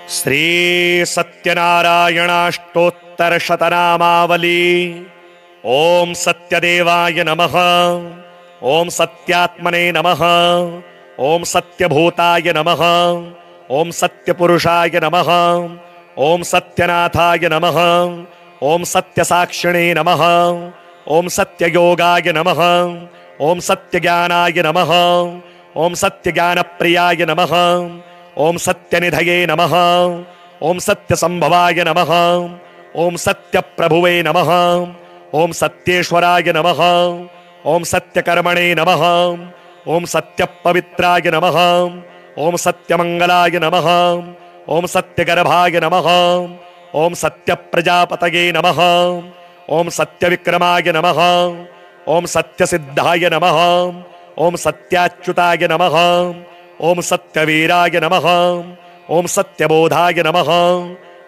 ಶ್ರೀ ಸತ್ಯನಾರಾಯಣಾಷ್ಟೋತ್ತರ ಶತನಾಮಾವಲಿ. ಓಂ ಸತ್ಯದೇವಾಯ ನಮಃ. ಓಂ ಸತ್ಯಾತ್ಮನೇ ನಮಃ. ಓಂ ಸತ್ಯಭೂತಾಯ ನಮಃ. ಓಂ ಸತ್ಯಪುರುಷಾಯ ನಮಃ. ಓಂ ಸತ್ಯನಾಥಾಯ ನಮಃ. ಓಂ ಸತ್ಯಸಾಕ್ಷಿಣೇ ನಮಃ. ಓಂ ಸತ್ಯಯೋಗಾಯ ನಮಃ. ಓಂ ಸತ್ಯಜ್ಞಾನಾಯ ನಮಃ. ಓಂ ಸತ್ಯಜ್ಞಾನಪ್ರಿಯಾಯ ನಮಃ. ಓಂ ಸತ್ಯನಿಧಯೇ ನಮಃ. ಓಂ ಸತ್ಯಸಂಭವಾಯ ನಮಃ. ಓಂ ಸತ್ಯಪ್ರಭುವೇ ನಮಃ. ಓಂ ಸತ್ಯೇಶ್ವರಾಯ ನಮಃ. ಓಂ ಸತ್ಯಕರ್ಮಣೇ ನಮಃ. ಓಂ ಸತ್ಯಪವಿತ್ರಾಯ ನಮಃ. ಓಂ ಸತ್ಯಮಂಗಲಾಯ ನಮಃ. ಓಂ ಸತ್ಯಗರ್ಭಾಯ ನಮಃ. ಓಂ ಸತ್ಯಪ್ರಜಾಪತಯೇ ನಮಃ. ಓಂ ಸತ್ಯವಿಕ್ರಮಾಯ ನಮಃ. ಓಂ ಸತ್ಯಸಿದ್ಧಾಯ ನಮಃ. ಓಂ ಸತ್ಯಾಚ್ಯುತಾಯ ನಮಃ. ಓಂ ಸತ್ಯವೀರಾಯ ನಮಃ. ಓಂ ಸತ್ಯಬೋಧಾಯ ನಮಃ.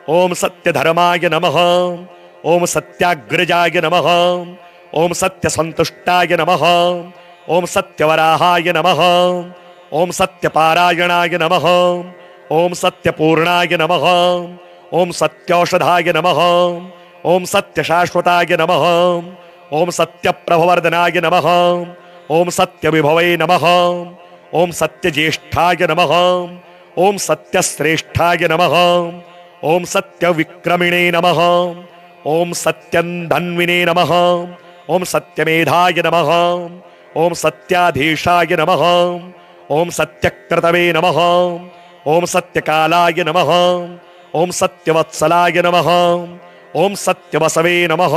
ಓಂ ಸತ್ಯಧರ್ಮಾಯ ನಮಃ. ಓಂ ಸತ್ಯಾಗ್ರಜಾಯ ನಮಃ. ಓಂ ಸತ್ಯಸಂತುಷ್ಟಾಯ ನಮಃ. ಓಂ ಸತ್ಯವರಾಹಾಯ ನಮಃ. ಓಂ ಸತ್ಯಪಾರಾಯಣಾಯ ನಮಃ. ಓಂ ಸತ್ಯಪೂರ್ಣಾಯ ನಮಃ. ಓಂ ಸತ್ಯೌಷಧಾಯ ನಮಃ. ಓಂ ಸತ್ಯಶಾಶ್ವತಾಯ ನಮಃ. ಓಂ ಸತ್ಯಪ್ರಭವರ್ಧನಾಯ ನಮಃ. ಓಂ ಸತ್ಯವಿಭವೇ ನಮಃ. ಓಂ ಸತ್ಯಜ್ಯೇಷ್ಠಾಯ ನಮಃ. ಓಂ ಸತ್ಯಶ್ರೇಷ್ಠಾಯ ನಮಃ. ಓಂ ಸತ್ಯವಿಕ್ರಮಿಣೇ ನಮಃ. ಓಂ ಸತ್ಯಂಧನ್ವಿನೇ ನಮಃ. ಓಂ ಸತ್ಯಮೇಧಾಯ ನಮಃ. ಓಂ ಸತ್ಯಾಧೀಶಾಯ ನಮಃ. ಓಂ ಸತ್ಯಕ್ರತವೇ ನಮಃ. ಓಂ ಸತ್ಯಕಾಲಾಯ ನಮಃ. ಓಂ ಸತ್ಯವತ್ಸಲಾಯ ನಮಃ. ಓಂ ಸತ್ಯವಸವೇ ನಮಃ.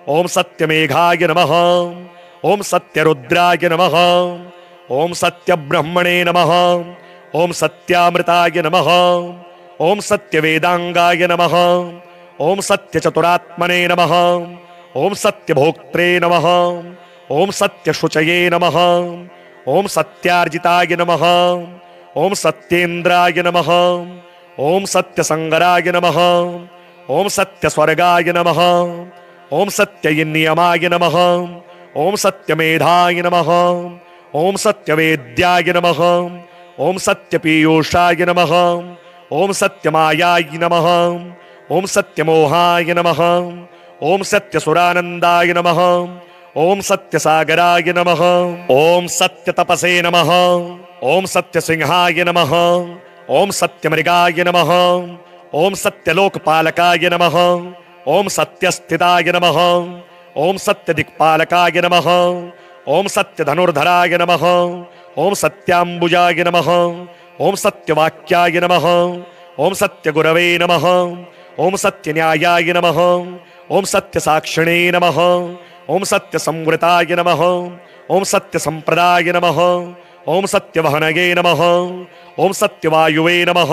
ಓಂ ಸತ್ಯಮೇಘಾಯ ನಮಃ. ಓಂ ಸತ್ಯರುದ್ರಾಯ ನಮಃ. ಓಂ ಸತ್ಯಬ್ರಹ್ಮಣೇ ನಮಃ. ಓಂ ಸತ್ಯಾಮೃತಾಯ ನಮಃ. ಓಂ ಸತ್ಯವೇದಾಂಗಾಯ ನಮಃ. ಓಂ ಸತ್ಯಚತುರಾತ್ಮನೇ ನಮಃ. ಓಂ ಸತ್ಯಭೋಕ್ತ್ರೇ ನಮಃ. ಓಂ ಸತ್ಯಶುಚಯೇ ನಮಃ. ಓಂ ಸತ್ಯಾರ್ಜಿತಾಯ ನಮಃ. ಓಂ ಸತ್ಯೇಂದ್ರಾಯ ನಮಃ. ಓಂ ಸತ್ಯಸಂಗರಾಯ ನಮಃ. ಓಂ ಸತ್ಯಸ್ವರ್ಗಾಯ ನಮಃ. ಓಂ ಸತ್ಯನಿಯಮಾಯ ನಮಃ. ಓಂ ಸತ್ಯಮೇಧಾಯ ನಮಃ. ಓಂ ಸತ್ಯವೇದ್ಯಾಯ ನಮಃ. ಓಂ ಸತ್ಯಪೀಯೂಷಾಯ ನಮಃ. ಓಂ ಸತ್ಯಮಾಯಾಯ ನಮಃ. ಓಂ ಸತ್ಯಮೋಹಾಯ ನಮಃ. ಓಂ ಸತ್ಯಸುರಾನಂದಾಯ ನಮಃ. ಓಂ ಸತ್ಯಸಾಗರಾಯ ನಮಃ. ಓಂ ಸತ್ಯತಪಸೇ ನಮಃ. ಓಂ ಸತ್ಯಸಿಂಹಾಯ ನಮಃ. ಓಂ ಸತ್ಯಮೃಗಾಯ ನಮಃ. ಓಂ ಸತ್ಯಲೋಕಪಾಲಕಾಯ ನಮಃ. ಓಂ ಸತ್ಯಸ್ಥಿತಾಯ ನಮಃ. ಓಂ ಸತ್ಯದಿಕ್ಪಾಲಕಾಯ ನಮಃ. ಓಂ ಸತ್ಯಧನುರ್ಧರಾಯ ನಮಃ. ಓಂ ಸತ್ಯಾಂಬುಜಾಯ ನಮಃ. ಓಂ ಸತ್ಯವಾಕ್ಯಾಯ ನಮಃ. ಓಂ ಸತ್ಯಗುರವೇ ನಮಃ. ಓಂ ಸತ್ಯನ್ಯಾಯಾಯ ನಮಃ. ಓಂ ಸತ್ಯಸಾಕ್ಷಿಣೇ ನಮಃ. ಓಂ ಸತ್ಯಸಂವೃತಾಯ ನಮಃ. ಓಂ ಸತ್ಯಸಂಪ್ರದಾಯ ನಮಃ. ಓಂ ಸತ್ಯವಹನಯೇ ನಮಃ. ಓಂ ಸತ್ಯವಾಯುವೇ ನಮಃ.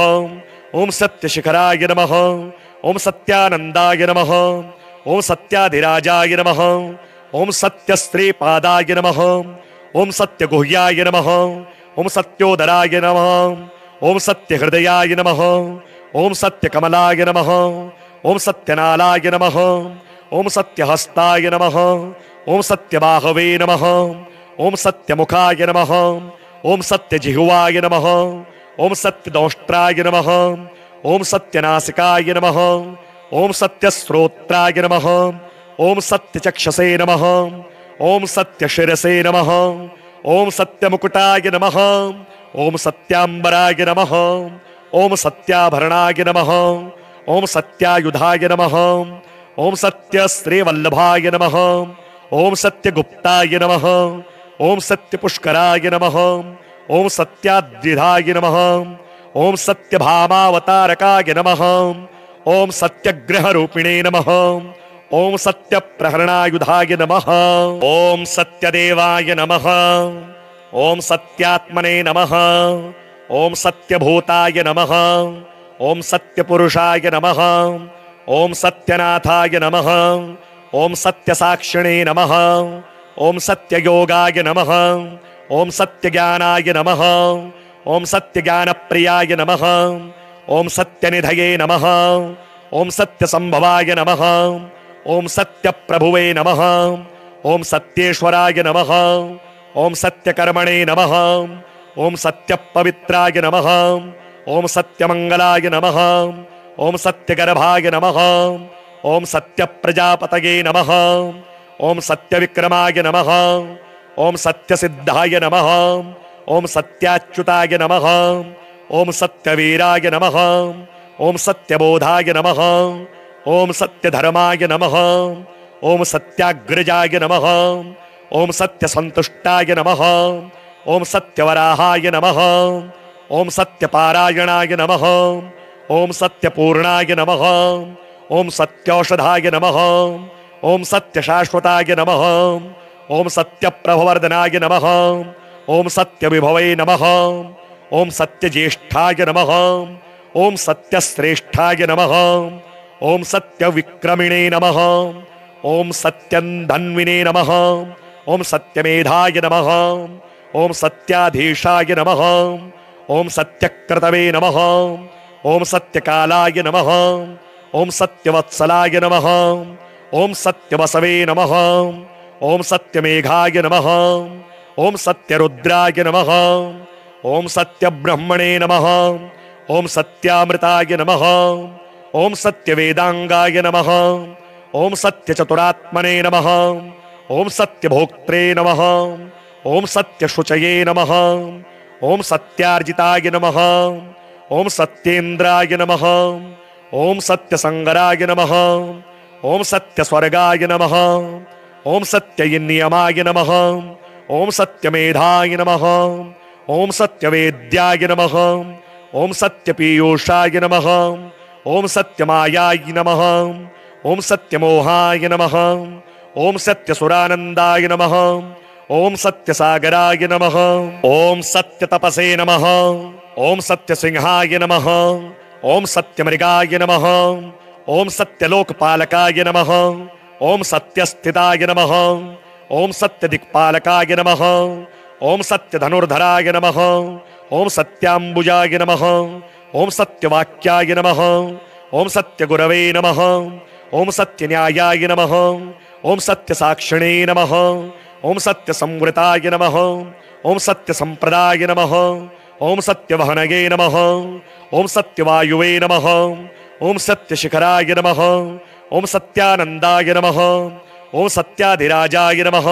ಓಂ ಸತ್ಯಶಿಖರಾಯ ನಮಃ. ಓಂ ಸತ್ಯಾನಂದಾಯ ನಮಃ. ಓಂ ಸತ್ಯಾಧಿರಾಜಾಯ ನಮಃ. ಓಂ ಸತ್ಯಶ್ರೀಪಾದಾಯ ನಮಃ. ಓಂ ಸತ್ಯಗುಹ್ಯಾಯ ನಮಃ. ಓಂ ಸತ್ಯೋದರಾಯ ನಮಃ. ಓಂ ಸತ್ಯಹೃದಯಾಯ ನಮಃ. ಓಂ ಸತ್ಯಕಮಲಾಯ ನಮಃ. ಓಂ ಸತ್ಯನಾಲಾಯ ನಮಃ. ಓಂ ಸತ್ಯಹಸ್ತಾಯ ನಮಃ. ಓಂ ಸತ್ಯಬಾಹವೇ ನಮಃ. ಓಂ ಸತ್ಯಮುಖಾಯ ನಮಃ. ಓಂ ಸತ್ಯಜಿಹ್ವಾಯ ನಮಃ. ಓಂ ಸತ್ಯದೌಷ್ಟ್ರಾಯ ನಮಃ. ಓಂ ಸತ್ಯನಾಸಿಕಾಯ ನಮಃ. ಓಂ ಸತ್ಯಶ್ರೋತ್ರಾಯ ನಮಃ. ಓಂ ಸತ್ಯಚಕ್ಷಸೇ ನಮಃ. ಓಂ ಸತ್ಯಶಿರಸೇ ನಮಃ. ಓಂ ಸತ್ಯಮುಕುಟಾಯ ನಮಃ. ಓಂ ಸತ್ಯಾಂಬರಾಯ ನಮಃ. ಓಂ ಸತ್ಯಾಭರಣಾಯ ನಮಃ. ಓಂ ಸತ್ಯಾಯುಧಾಯ ನಮಃ. ಓಂ ಸತ್ಯಶ್ರೀವಲ್ಲಭಾಯ ನಮಃ. ಓಂ ಸತ್ಯಗುಪ್ತಾಯ ನಮಃ. ಓಂ ಸತ್ಯಪುಷ್ಕರಾಯ ನಮಃ. ಓಂ ಸತ್ಯಾದ್ರಿಧಾಯ ನಮಃ. ಓಂ ಸತ್ಯಭಾಮಾವತಾರಕಾಯ ನಮಃ. ಓಂ ಸತ್ಯಗ್ರಹರೂಪಿಣೇ ನಮಃ. ಓಂ ಸತ್ಯಪ್ರಹರಣಾಯುಧಾಯ ನಮಃ. ಓಂ ಸತ್ಯದೇವಾಯ ನಮಃ. ಓಂ ಸತ್ಯಾತ್ಮನೇ ನಮಃ. ಓಂ ಸತ್ಯಭೂತಾಯ ನಮಃ. ಓಂ ಸತ್ಯಪುರುಷಾಯ ನಮಃ. ಓಂ ಸತ್ಯನಾಥಾಯ ನಮಃ. ಓಂ ಸತ್ಯಸಾಕ್ಷಿಣೇ ನಮಃ. ಓಂ ಸತ್ಯಯೋಗಾಯ ನಮಃ. ಓಂ ಸತ್ಯಜ್ಞಾನಾಯ ನಮಃ. ಓಂ ಸತ್ಯಜ್ಞಾನಪ್ರಿಯಾಯ ನಮಃ. ಓಂ ಸತ್ಯನಿಧಯೇ ನಮಃ. ಓಂ ಸತ್ಯಸಂಭವಾಯ ನಮಃ. ಓಂ ಸತ್ಯಪ್ರಭುವೇ ನಮಃ. ಓಂ ಸತ್ಯೇಶ್ವರಾಯ ನಮಃ. ಓಂ ಸತ್ಯಕರ್ಮಣೇ ನಮಃ. ಓಂ ಸತ್ಯಪವಿತ್ರಾಯ ನಮಃ. ओम सत्यमंगलाय नमः। ओम सत्यगर्भाय नमः। ओम सत्यप्रजापतये नमः। ओम सत्यविक्रमाय नमः। ओम सत्यसिद्धाय नमः। ओम सत्याच्युताय नमः। ओम सत्यवीराय नमः। ओम सत्यबोधाय नमः। ओम सत्यधर्माय नमः। ओम सत्याग्रजाय नमः। ओम सत्यसंतुष्टाय नमः। ओम सत्यवराहाय नमः। ओम सत्यपारायणाय नमः। ओम सत्यपूर्णाय नमः। ओम सत्यौषधाय नमः। ओम सत्यशाश्वताय नमः। ओम सत्यप्रभवर्धनाय नमः। ओम सत्यविभवे नमः। ओम सत्यज्येष्ठाय नमः। ओम सत्यश्रेष्ठाय नमः। ओम सत्यविक्रमिणे नमः। ओम सत्यन्धन्विने नमः। ओम सत्यमेधाय नमः। ओम सत्याधीशाय नमः। ओम सत्यक्रतवे नमः। ओम सत्यकालाय नमः। ओम सत्यवत्सलाय नमः। ओम सत्यवसवे नमः। ओम सत्यमेघाय नमः। ओम सत्यरुद्राय नमः। ओम सत्यब्रह्मणे नमः। ओम सत्यामृताय नमः। ओम सत्यवेदांगाय नमः। ओम सत्यचतुरात्मने नमः। ओम सत्यभोक्त्रे नमः। ओम सत्यशुचये नमः। ओम सत्यार्जिताय नमः। ओम सत्येन्द्राय नमः। ओम सत्यसंगराय नमः। ओम सत्यस्वर्गाय नमः। ओम सत्यनियमाय नमः। ओम सत्यमेधाय नमः। ओम सत्यवेद्याय नमः। ओम सत्यपीयूषाय नमः। ओम सत्यमायाय नमः। ओम सत्यमोहाय नमः। ओम सत्यसुरानंदाय नमः। ओम सत्यसागराय नमः। ओम सत्यतपसे नमः। ओम सत्यसिंहाय नमः। ओम सत्यमृगाय नमः। ओम सत्यलोकपालकाय नमः। ओम सत्यस्थिताय नमः। ओम सत्यदिक्पालकाय नमः। ओम सत्यधनुर्धराय नमः। ओम सत्याम्बुजाय नमः। ओम सत्यवाक्याय नमः। ओम सत्यगुरवे नमः। ओम सत्यन्यायाय नमः। ओम सत्यसाक्षिणे नमः। ओम सत्यसंवृताय नमः। ओम सत्यसंप्रदाय नमः। ओम सत्यवहनये नमः। ओम सत्यवायुवे नमः। ओम सत्यशिखराय नमः। ओम सत्यानंदाय नमः। ओम सत्याधिराजाय नमः।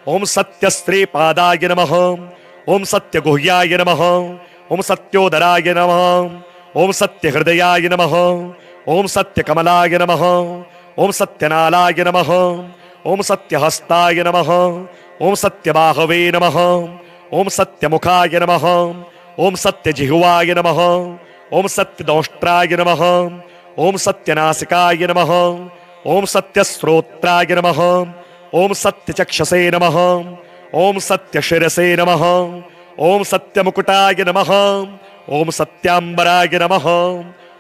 ओम सत्यश्रीपादाय नमः। ओम सत्यगुह्याय नमः। ओम सत्योदराय नमः। ओम सत्यहृदयाय नमः। ओम सत्यकमलाय नमः। ओम सत्यनालाय नमः। ओम सत्यहस्ताय नमः। ओम सत्यबाहवे नमः। ओम सत्यमुखाय नमः। ओम सत्यजिह्वाय नमः। ओम सत्यदंष्ट्राय नमः। ओम सत्यनासिकाय नमः। ओम सत्यश्रोत्राय नमः। ओम सत्यचक्षसे नमः। ओम सत्यशिरसे नमः। ओम सत्यमुकुटाय नमः। ओम सत्याम्बराय नमः।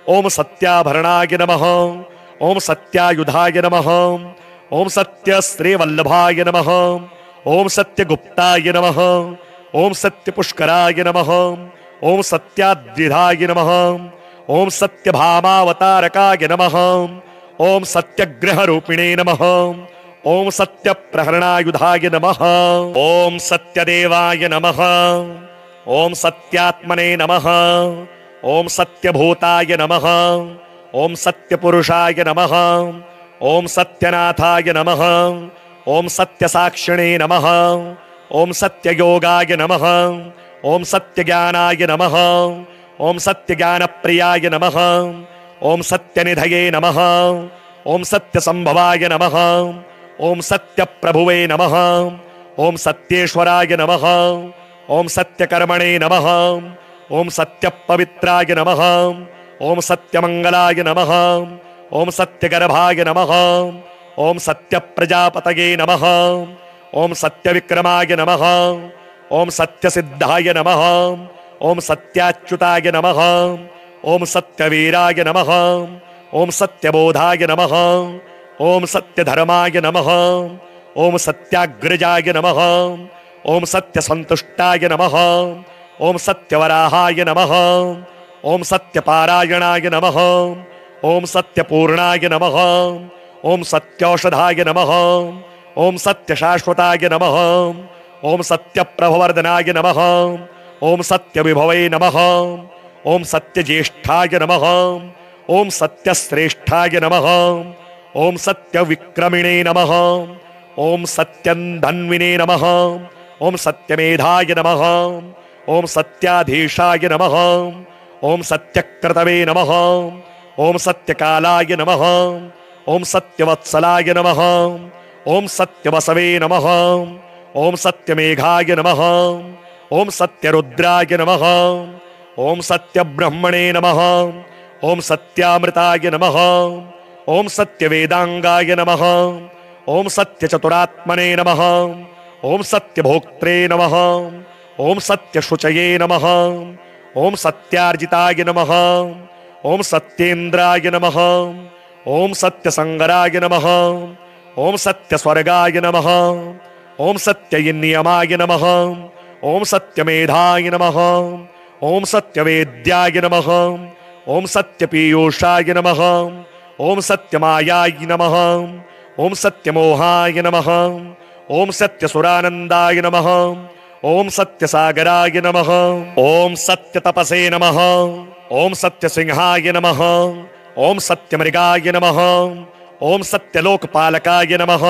ओम सत्याभरणाय नमः। ओम सत्यायुधाय नमः। ओम सत्यश्रीवल्लभाय नमः। ओम सत्यगुप्ताय नमः। ओम सत्यपुष्कराय नमः। ओम सत्याद्विधाय नमः। ओम सत्यभामावतारकाय नमः। ओम सत्यग्रहरूपिणे नमः। ओम सत्यप्रहरणायुधाय नमः। ओम सत्यदेवाय नमः। ओम सत्यात्मने नमः। ओम सत्यभूताय नमः। ओम सत्यपुरुषाय नमः। ओम सत्यनाथाय नमः। ओम सत्यसाक्षिणे नमः। ओम सत्ययोगाय नमः। ओम सत्यज्ञानाय नमः। ओम सत्यज्ञानप्रियाय नमः। ओम सत्यनिधये नमः। ओम सत्यसंभवाय नमः। ओम सत्यप्रभुवे नमः। ओम सत्येश्वराय नमः। ओम सत्यकर्मणे नमः। ओम सत्यपवित्राय नमः। ओम सत्यमंगलाय नमः। ओम सत्यगर्भाय नमः। ओम सत्यप्रजापतये नमः। ओम सत्यविक्रमाय नमः। ओम सत्यसिद्धाय नमः। ओम सत्याच्युताय नमः। ओम सत्यवीराय नमः। ओम सत्यबोधाय नमः। ओम सत्यधर्माय नमः। ओम सत्याग्रजाय नमः। ओम सत्यसंतुष्टाय नमः। ओम सत्यवराहाय नमः। ओम सत्यपारायणाय नमः। ओम सत्यपूर्णाय नमः। ओम सत्यौषधाय नमः। ओम सत्यशाश्वताय नमः। ओम सत्यप्रभवर्धनाय नमः। ओम सत्यविभवे नमः। ओम सत्यज्येष्ठाय नमः, ओम सत्यश्रेष्ठाय नमः, ओम सत्यविक्रमिणे नमः, ओम सत्यन्धन्विने नमः, ओम सत्यमेधाय नमः, ओम सत्याधीशाय नमः, ओम सत्यक्रतवे नमः, ओम सत्यकालाय नमः, ओम सत्यवत्सलाय नमः, ओम सत्यवसवे नमः, ओम सत्यमेघाय नमः, ओम सत्यरुद्राय नमः, ओम सत्यब्रह्मणे नमः, ओम सत्यामृताय नमः, ओम सत्यवेदांगाय नमः, ओम सत्यचतुरात्मने नमः, ओम सत्यभोक्त्रे नमः, ओम सत्यशुचये नमः, ओम सत्यार्जिताय नमः, ओम सत्येन्द्राय नमः, ओम सत्यसंगराय नमः, ओम सत्यस्वर्गाय नमः, ओम सत्यनियमाय नमः, ओम सत्यमेधाय नमः, ओम सत्यवेद्याय नमः, ओम सत्यपीयूषाय नमः, ओम सत्यमायाय नमः, ओम सत्यमोहाय नमः, ओम सत्यसुरानंदाय नमः, ओम सत्यसागराय नमः, ओम सत्यतपसे नमः, ओम सत्यसिंहाय नमः, ओम सत्यमृगाय नमः, ओम सत्यलोकपालकाय नमः,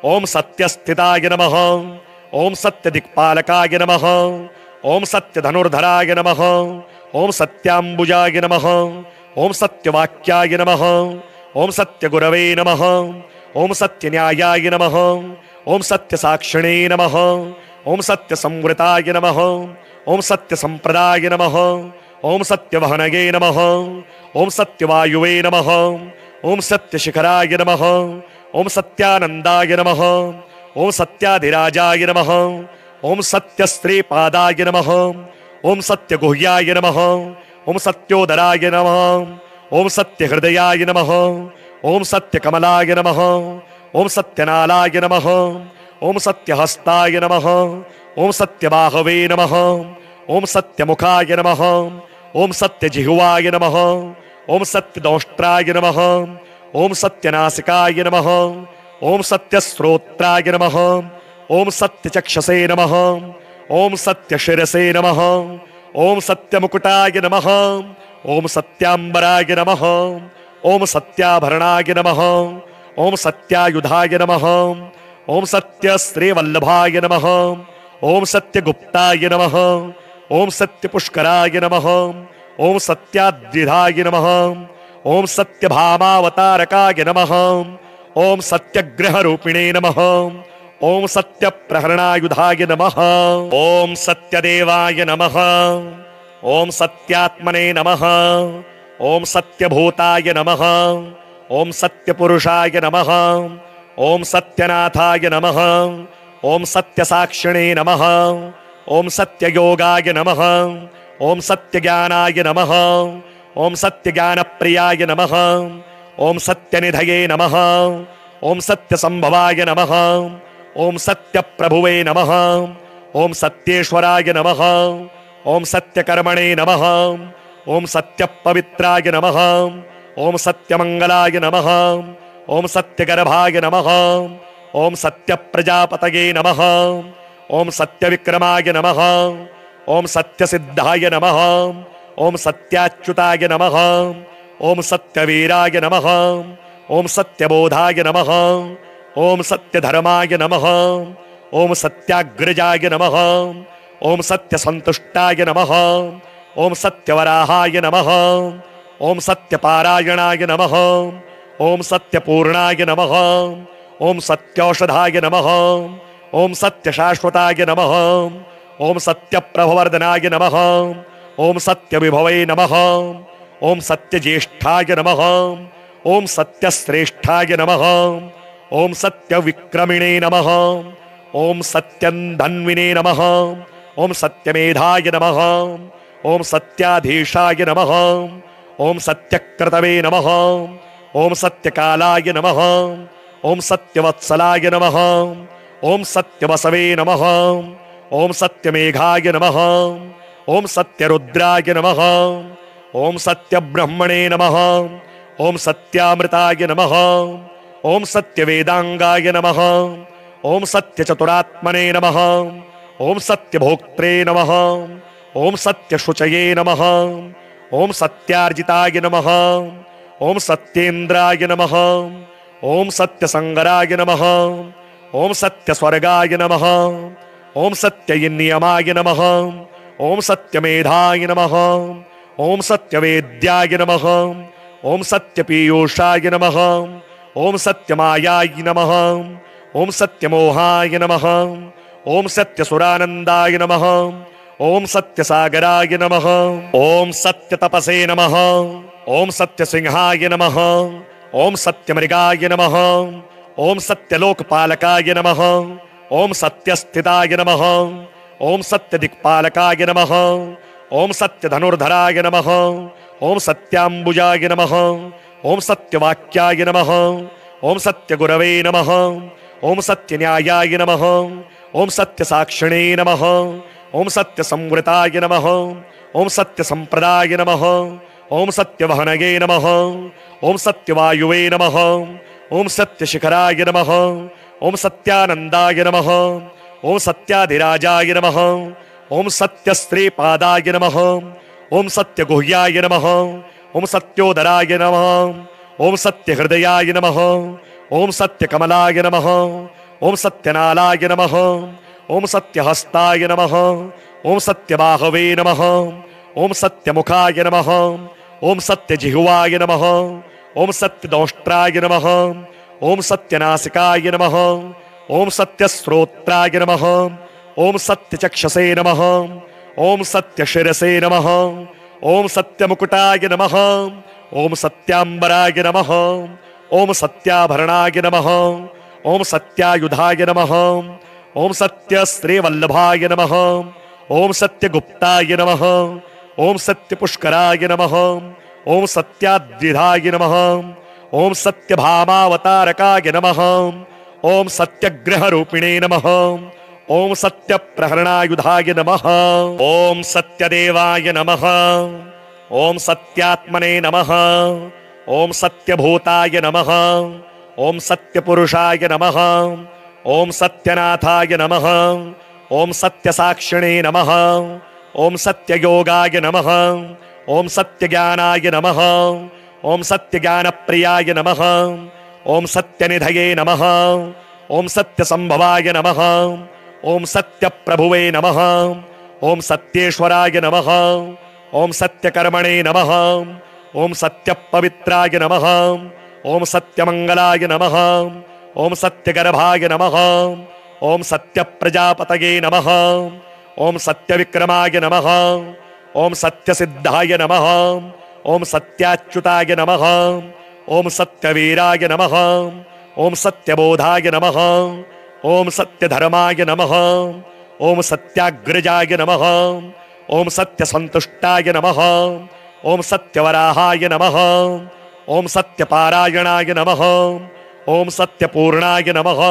ओम सत्यस्थिताय नमः, ओम सत्यदिक्पालकाय नमः, ओम सत्यधनुर्धराय नमः, ओम सत्याम्बुजाय नमः, ओम सत्यवाक्याय नमः, ओम सत्यगुरवे नमः, ओम सत्यन्यायाय नमः, ओम सत्यसाक्षिणे नमः, ओम सत्यसंवृताय नमः, ओम सत्यसंप्रदाय नमः, ओम सत्यवहनये नमः, ओम सत्यवायुवे नमः, ओम सत्यशिखराय नमः, ओम सत्यानंदाय नमः, ओम सत्याधिराजाय नमः, ओम सत्यस्त्रीपादाय नमः, ओम सत्यगुह्याय नमः, ओम सत्योदराय नमः, ओम सत्यहृदयाय नमः, ओम सत्यकमलाय नमः, ओम सत्यनालाय नमः, ओम सत्यहस्ताय नमः, ओम सत्यबाहवे नमः, ओम सत्यमुखाय नमः, ओम सत्यजिह्वाय नमः, ओम सत्यदंष्ट्राय नमः, ओम सत्यनासिकाय नमः, ओम सत्यश्रोत्राय नमः, ओम सत्यचक्षसे नमः, ओम सत्यशिरसे नमः, ओम सत्यमुकुटाय नमः, ओम सत्याम्बराय नमः, ओम सत्याभरणाय नमः, ओम सत्यायुधाय नमः, ओम सत्यश्रीवल्लभाय नमः, ओम सत्यगुप्ताय नमः, ओम सत्यपुष्कराय नमः, ओम सत्याद्विधाय नमः, ओम सत्यभामावतारकाय नमः, ओम सत्यग्रहरूपिणे नमः, ओम सत्यप्रहरणायुधाय नमः, ओम सत्यदेवाय नमः, ओम सत्यात्मने नमः, ओम सत्यभूताय नमः, ओम सत्यपुरुषाय नमः, ओम सत्यनाथाय नमः, ओम सत्यसाक्षिणे नमः, ओम सत्ययोगाय नमः, ओम सत्यज्ञानाय नमः, ओम सत्यज्ञानप्रियाय नमः, ओम सत्यनिधये नमः, ओम सत्यसंभवाय नमः, ओम सत्यप्रभुवे नमः, ओम सत्येश्वराय नमः, ओम सत्यकर्मणे नमः, ओम सत्यपवित्राय नमः, ओम सत्यमंगलाय नमः, ओम सत्यगर्भाय नमः, ओम सत्यप्रजापतये नमः, ओम सत्यविक्रमाय नमः, ओम सत्यसिद्धाय नमः, ओम सत्याच्युताय नमः, ओम सत्यवीराय नमः, ओम सत्यबोधाय नमः, ओम सत्यधर्माय नमः, ओम सत्याग्रजाय नमः, ओम सत्यसंतुष्टाय नमः, ओम सत्यवराहाय नमः, ओम सत्यपारायणाय नमः, ओम सत्यपूर्णाय नमः, ओम सत्यौषधाय नमः, ओम सत्यशाश्वताय नमः, ओम सत्यप्रभवर्धनाय नमः, ओम सत्यविभवे नमः, ओम सत्यज्येष्ठाय नमः, ओम सत्यश्रेष्ठाय नमः, ओम सत्यविक्रमिणे नमः, ओम सत्यन्धन्विने नमः, ओम सत्यमेधाय नमः, ओम सत्याधीशाय नमः, ओम सत्यक्रतवे नमः, ओम सत्यकालाय नमः, ओम सत्यवत्सलाय नमः, ओम सत्यवसवे नमः, ओम सत्यमेघाय नमः, ओम सत्यरुद्राय नमः, ओम सत्यब्रह्मणे नमः, ओम सत्यामृताय नमः, ओम सत्यवेदांगाय नमः, ओम सत्यचतुरात्मने नमः, ओम सत्यभोक्त्रे नमः, ओम सत्यशुचये नमः। ओम सत्यार्जिताय नमः। ओम सत्येन्द्राय नमः। ओम सत्यसंगराय नमः। ओम सत्यस्वर्गाय नमः। ओम सत्यनियमाय नमः। ओम सत्यमेधाय नमः। ओम सत्यवेद्याय नमः। ओम सत्यपीयूषाय नमः। ओम सत्यमायाय नमः। ओम सत्यमोहाय नमः। ओम सत्यसुरानंदाय नमः। ओम सत्यसागराय नमः। ओम सत्यतपसे नमः। ओम सत्यसिंहाय नमः। ओम सत्यमृगाय नमः। ओम सत्यलोकपालकाय नमः। ओम सत्यस्थिताय नमः। ओम सत्यदिक्पालकाय नमः। ओम सत्यधनुर्धराय नमः। ओम सत्याम्बुजाय नमः। ओम सत्यवाक्याय नमः। ओम सत्यगुरवे नमः। ओम सत्यन्यायाय नमः। ओम सत्यसाक्षिणे नमः। ओम सत्यसंवृताय नमः। ओम सत्यसंप्रदाय नमः। ओम सत्यवहनये नमः। ओम सत्यवायुवे नमः। ओम सत्यशिखराय नमः। ओम सत्यानंदाय नमः। ओम सत्याधिराजाय नमः। ओम सत्यस्त्रीपादाय नमः। ओम सत्यगुह्याय नमः। ओम सत्योदराय नमः। ओम सत्यहृदयाय नमः। ओम सत्यकमलाय नमः। ओम सत्यनालाय नमः। ओम सत्यहस्ताय नमः। ओम सत्यबाहवे नमः। ओम सत्यमुखाय नमः। ओम सत्यजिह्वाय नमः। ओम सत्यदंष्ट्राय नमः। ओम सत्यनासिकाय नमः। ओम सत्यश्रोत्राय नमः। ओम सत्यचक्षसे नमः। ओम सत्यशिरसे नमः। ओम सत्यमुकुटाय नमः। ओम सत्याम्बराय नमः। ओम सत्याभरणाय नमः। ओम सत्यायुधाय नमः। ओम सत्यश्रीवल्लभाय नमः। ओम सत्यगुप्ताय नमः। ओम सत्यपुष्कराय नमः। ओम सत्याद्विधाय नमः। ओम सत्यभामावतारकाय नमः। ओम सत्यग्रहरूपिणे नमः। ओम सत्यप्रहरणायुधाय नमः। ओम सत्यदेवाय नमः। ओम सत्यात्मने नमः। ओम सत्यभूताय नमः। ओम सत्यपुरुषाय नमः। ओम सत्यनाथाय नमः। ओम सत्यसाक्षिणे नमः। ओम सत्ययोगाय नमः। ओम सत्यज्ञानाय नमः। ओम सत्यज्ञानप्रियाय नमः। ओम सत्यनिधये नमः। ओम सत्यसंभवाय नमः। ओम सत्यप्रभुवे नमः। ओम सत्येश्वराय नमः। ओम सत्यकर्मणे नमः। ओम सत्यपवित्राय नमः। ओम सत्यमंगलाय नमः। ओम सत्यगर्भाय नमः। ओम सत्यप्रजापतये नमः। ओम सत्यविक्रमाय नमः। ओम सत्यसिद्धाय नमः। ओम सत्याच्युताय नमः। ओम सत्यवीराय नमः। ओम सत्यबोधाय नमः। ओम सत्यधर्माय नमः। ओम सत्याग्रजाय नमः। ओम सत्यसंतुष्टाय नमः। ओम सत्यवराहाय नमः। ओम सत्यपारायणाय नमः। ओम सत्यपूर्णाय नमः।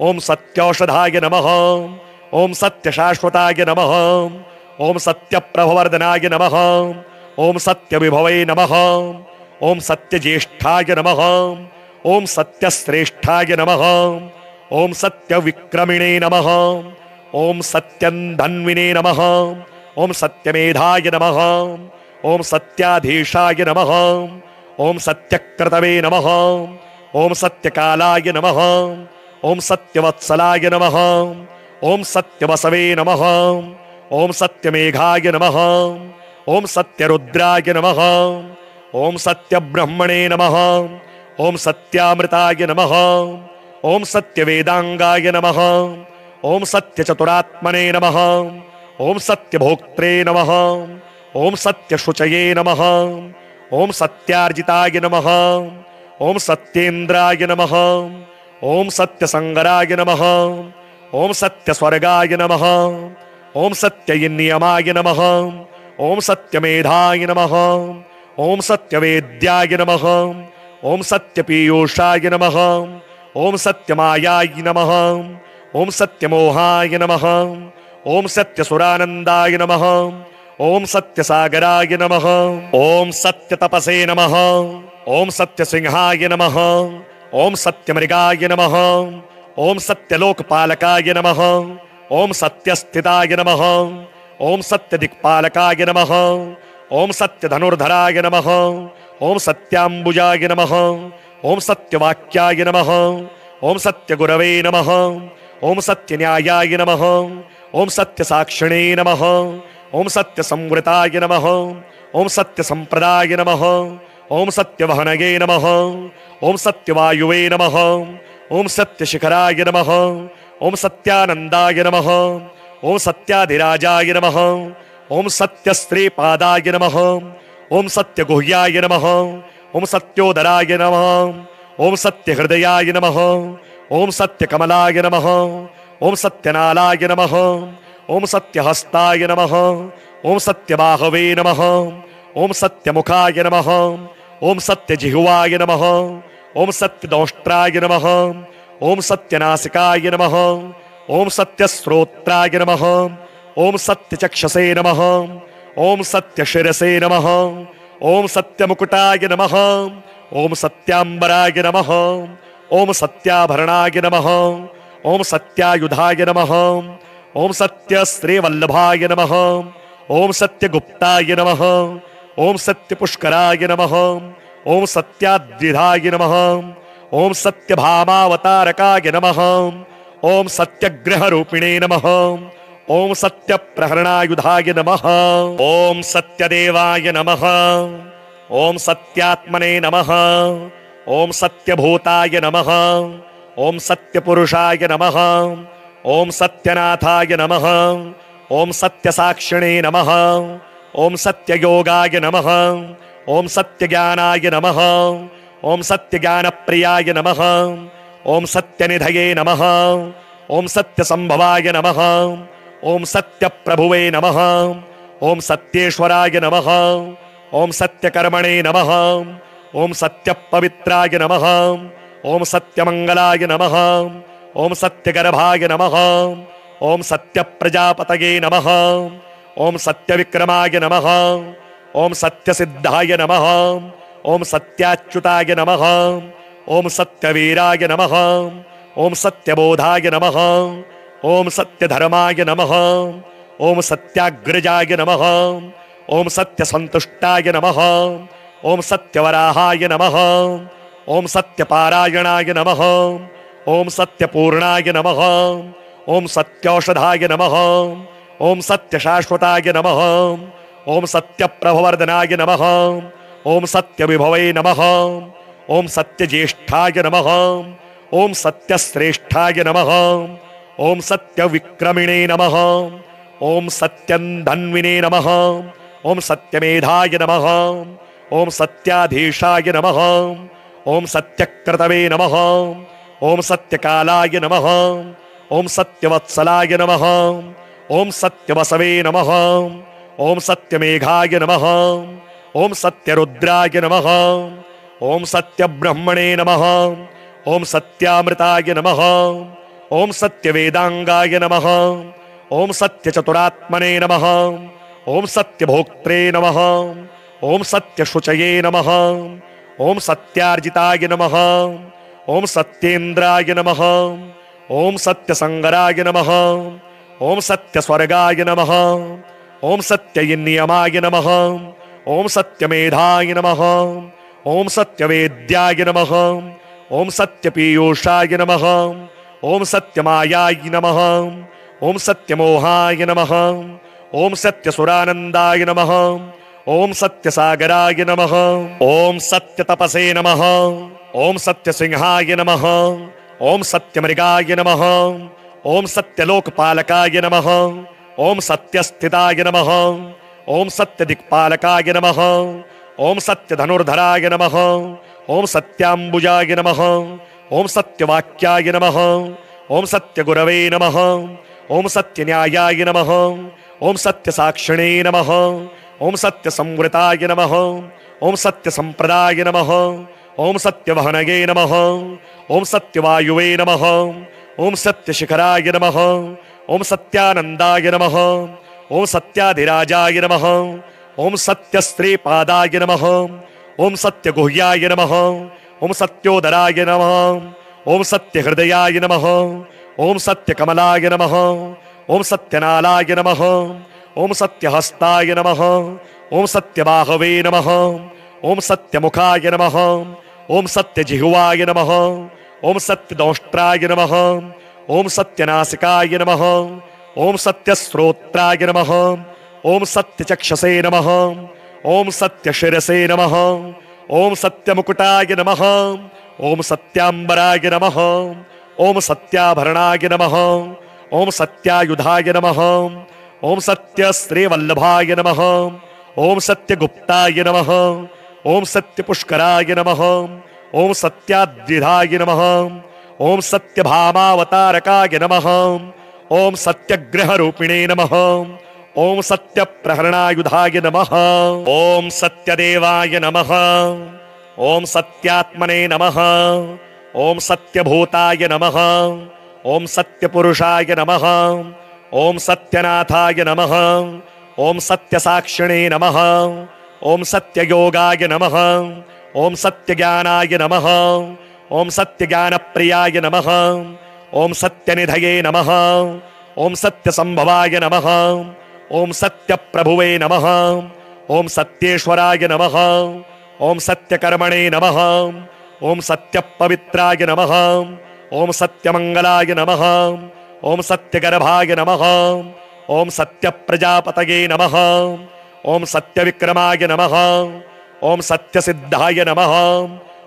ओम सत्यौषधाय नमः। ओम सत्यशाश्वताय नमः। ओम सत्यप्रभवर्धनाय नमः। ओम सत्यविभवे नमः। ओम सत्यज्येष्ठाय नमः। ओम सत्यश्रेष्ठाय नमः। ओम सत्यविक्रमिणे नमः। ओम सत्यन्धन्विने नमः। ओम सत्यमेधाय नमः। ओम सत्याधीशाय नमः। ओम सत्यक्रतवे नमः। ओम सत्यकालाय नमः। ओम सत्यवत्सलाय नमः। ओम सत्यवसवे नमः। ओम सत्यमेघाय नमः। ओम सत्यरुद्राय नमः। ओम सत्यब्रह्मणे नमः। ओम सत्यामृताय नमः। ओम सत्यवेदांगाय नमः। ओम सत्यचतुरात्मने नमः। ओम सत्यभोक्त्रे नमः। ओम सत्यशुचये नमः। ओम सत्यार्जिताय नमः। ओम सत्येन्द्राय नमः। ओम सत्यसंगराय नमः। ओम सत्यस्वर्गाय नमः। ओम सत्यनियमाय नमः। ओम सत्यमेधाय नमः। ओम सत्यवेद्याय नमः। ओम सत्यपीयूषाय नमः। ओम सत्यमायाय नमः। ओम सत्यमोहाय नमः। ओम सत्यसुरानंदाय नमः। ओम सत्यसागराय नमः। ओम सत्यतपसे नमः। ओम सत्यसिंहाय नमः। ओम सत्यमृगाय नमः। ओम सत्यलोकपालकाय नमः। ओम सत्यस्थिताय नमः। ओम सत्य दिक्पालकाय नमः। ओम सत्य धनुर्धराय नमः। ओम सत्याम्बुजाय नमः। ओम सत्यवाक्याय नमः। ओम सत्य गुरवे नमः। ओम सत्य न्यायाय नमः। ओम सत्य साक्षिणे नमः। ओम सत्य संवृताय नमः। ओम सत्य संप्रदाय नमः। ओम सत्य वहनये नमः। ओम सत्य वायुवे नमः। ओम सत्य शिखराय नमः। ओम सत्यानंदाय नमः। ओम सत्याधिराजाय नमः। ओम सत्य श्रीपादाय नमः। ओम सत्य गुह्याय नमः। ओम सत्योदराय नमः। ओम सत्य हृदयाय नमः। ओम सत्य कमलाय नमः। ओम सत्यनालाय नमः। ओम सत्य हस्ताय नमः। ओम सत्य बाहवे नमः। ओम सत्य मुखाय नमः। ओम सत्य जिह्वाय नमः। ओम सत्य दंष्ट्राय नमः। ओम सत्य नासिकाय नमः। ओम सत्य श्रोत्राय नमः। ओम सत्य चक्षसे नमः। ओम सत्य शिरसे नमः। ओम सत्य मुकुटाय नमः। ओम सत्याम्बराय नमः। ओम सत्याभरणाय नमः। ओम सत्यायुधाय नमः। ओम सत्य श्रीवल्लभाय नमः। ओम सत्य गुप्ताय नमः। ओम सत्य पुष्कराय नमः। ओम सत्याद्रिधाय नमः। ओम सत्य भामावतारकाय नमः। ओम सत्यग्रह रूपिणे नमः। ओम सत्य प्रहरणायुधाय नमः। ओम सत्यदेवाय नमः। ओम सत्यात्मने नमः। ओम सत्यभूताय नमः। ओम सत्यपुरुषाय नमः। ओम सत्यनाथाय नमः। ओम सत्यसाक्षिणे नमः। ओम सत्ययोगाय नमः। ओम सत्यज्ञानाय नमः। ओम सत्यज्ञानप्रियाय नमः। ओम सत्यनिधये नमः। ओम सत्यसंभवाय नमः। ओम सत्यप्रभुवे नमः। ओम सत्येश्वराय नमः। ओम सत्यकर्मणे नमः। ओम सत्यपवित्राय नमः। ओम सत्यमंगलाय नमः। ओम सत्यगर्भाय नमः। ओम सत्यप्रजापतये नमः। ओम सत्यविक्रमाय नमः। ओम सत्यसिद्धाय नमः। ओम सत्याच्युताय नमः। ओम सत्यवीराय नमः। ओम सत्यबोधाय नमः। ओम सत्यधर्माय नमः। ओम सत्याग्रजाय नमः। ओम सत्यसंतुष्टाय नमः। ओम सत्यवराहाय नमः। ओम सत्यपारायणाय नमः। ओम सत्यपूर्णाय नमः। ओम सत्यौषधाय नमः। ओम सत्यशाश्वताय नमः। ओम सत्यप्रभवर्धनाय नमः। ओम सत्यविभवे नमः। ओम सत्यज्येष्ठाय नमः। ओम सत्यश्रेष्ठाय नमः। ओम सत्यविक्रमिणे नमः। ओम सत्यन्धन्विने नमः। ओम सत्यमेधाय नमः। ओम सत्याधीशाय नमः। ओम सत्यक्रतवे नमः। ओम सत्यकालाय नमः। ओम सत्यवत्सलाय नमः। ओम सत्यवसवे नमः। ओम सत्यमेघाय नमः। ओम सत्यरुद्राय नमः। ओम सत्यब्रह्मणे नमः। ओम सत्यामृताय नमः। ओम सत्यवेदांगाय नमः। ओम सत्यचतुरात्मने नमः। ओम सत्यभोक्त्रे नमः। ओम सत्यशुचये नमः। ओम सत्यार्जिताय नमः। ओम सत्येन्द्राय नमः। ओम सत्यसंगराय नमः। ओम सत्यस्वर्गाय नमः। ओम सत्यनियमाय नमः। ओम सत्यमेधाय नमः। ओम सत्यवेद्याय नमः। ओम सत्यपीयूषाय नमः। ओम सत्यमायाय नमः। ओम सत्यमोहाय नमः। ओम सत्यसुरानंदाय नमः। ओम सत्यसागराय नमः। ओम सत्यतपसे नमः। ओम सत्यसिंहाय नमः। ओम सत्यमृगाय नमः। ओम सत्यलोकपालकाय नमः। ओम सत्यस्थिताय नमः। ओम सत्यदिक्पालकाय नमः। ओम सत्यधनुर्धराय नमः। ओम सत्याम्बुजाय नमः। ओम सत्यवाक्याय नमः। ओम सत्यगुरवे नमः। ओम सत्यन्यायाय नमः। ओम सत्यसाक्षिणे नमः। ओम सत्यसंवृताय नमः। ओम सत्यसंप्रदाय नमः। ओम सत्यवहनये नमः। ओम सत्यवायुवे नमः। ओम सत्यशिखराय नमः। ओम सत्यानंदाय नमः। ओम सत्याधिराजाय नमः। ओम सत्यश्रीपादाय नमः। ओम सत्यगुह्याय नमः। ओम सत्योदराय नमः। ओम सत्यहृदयाय नमः। ओम सत्यकमलाय नमः। ओम सत्यनालाय नमः। ओम सत्यहस्ताय नमः, ओम सत्यबाहवे नमः, ओम सत्यमुखाय नमः, ओम सत्यजिह्वाय नमः, ओम सत्यदंष्ट्राय नमः, ओम सत्यनासिकाय नमः, ओम सत्यश्रोत्राय नमः, ओम सत्यचक्षसे नमः, ओम सत्यशिरसे नमः, ओम सत्यमुकुटाय नमः, ओम सत्याम्बराय नमः, ओम सत्याभरणाय नमः, ओम सत्यायुधाय नमः, ओम सत्यश्रीवल्लभाय नमः, ओम सत्यगुप्ताय नमः, ओम सत्यपुष्कराय नमः, ओम सत्याद्रिधाय नमः, ओम सत्यभामावतारकाय नमः, ओम सत्यग्रहरूपिणे नमः, ओम सत्यप्रहरणायुधाय नमः, ओम सत्यदेवाय नमः, ओम सत्यात्मने नमः, ओम सत्यभूताय नमः, ओम सत्यपुरुषाय नमः, ओम सत्यनाथाय नमः, ओम सत्यसाक्षिणे नमः, ओम सत्ययोगाय नमः, ओम सत्यज्ञानाय नमः, ओम सत्यज्ञानप्रियाय नमः, ओम सत्यनिधये नमः, ओम सत्यसंभवाय नमः, ओम सत्यप्रभुवे नमः, ओम सत्येश्वराय नमः, ओम सत्यकर्मणे नमः, ओम सत्यपवित्राय नमः, ओम सत्यमंगलाय नमः, ओम सत्यगर्भाय नमः, ओम सत्यप्रजापतये नमः, ओम सत्यविक्रमाय नमः, ओम सत्यसिद्धाय नमः,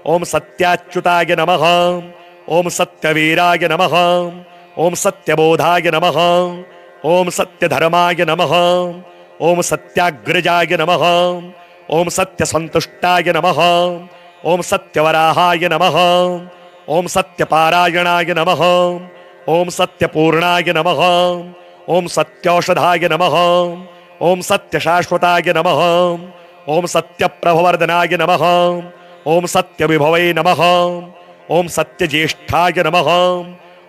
ओम सत्याच्युताय नमः, ओम सत्यवीराय नमः, ओम सत्यबोधाय नमः, ओम सत्यधर्माय नमः, ओम सत्याग्रजाय नमः, ओम सत्यसंतुष्टाय नमः, ओम सत्यवराहाय नमः, ओम सत्यपारायणाय नमः, ओम सत्यपूर्णाय नमः, ओम सत्यौषधाय नमः, ओम सत्यशाश्वताय नमः, ओम सत्यप्रभवर्धनाय नमः, ओम सत्यविभवे नमः, ओम सत्यज्येष्ठाय नमः,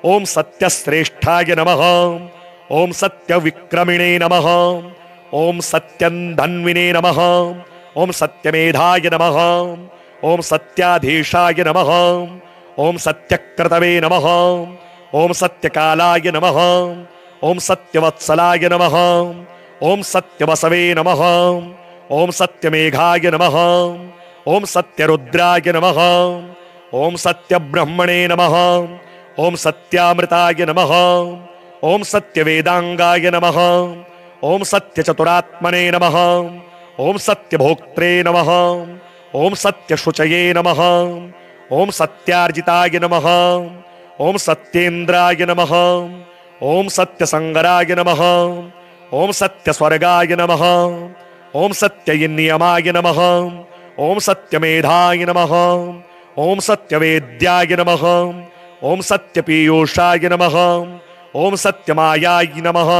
ओम सत्यश्रेष्ठाय नमः, ओम सत्यविक्रमिणे नमः, ओम सत्यन्धन्विने नमः, ओम सत्यमेधाय नमः, ओम सत्याधीशाय नमः, ओम सत्यक्रतवे नमः, ओम सत्यकालाय नमः, ओम सत्यवत्सलाय नमः, ओम सत्यवसवे नमः, ओम सत्यमेघाय नमः, ओम सत्यरुद्राय नमः, ओम सत्यब्रह्मणे नमः, ओम सत्यामृताय नमः, ओम सत्यवेदांगाय नमः, ओम सत्यचतुरात्मने नमः, ओम सत्यभोक्त्रे नमः, ओम सत्यशुचये नमः, ओम सत्यार्जिताय नमः, ओम सत्येन्द्राय नमः, ओम सत्यसंगराय नमः, ओम सत्यस्वर्गाय नमः, ओम सत्यनियमाय नमः, ओम सत्यमेधाय नमः, ओम सत्यवेद्याय नमः, ओम सत्यपीयूषाय नमः, ओम सत्यमायाय नमः,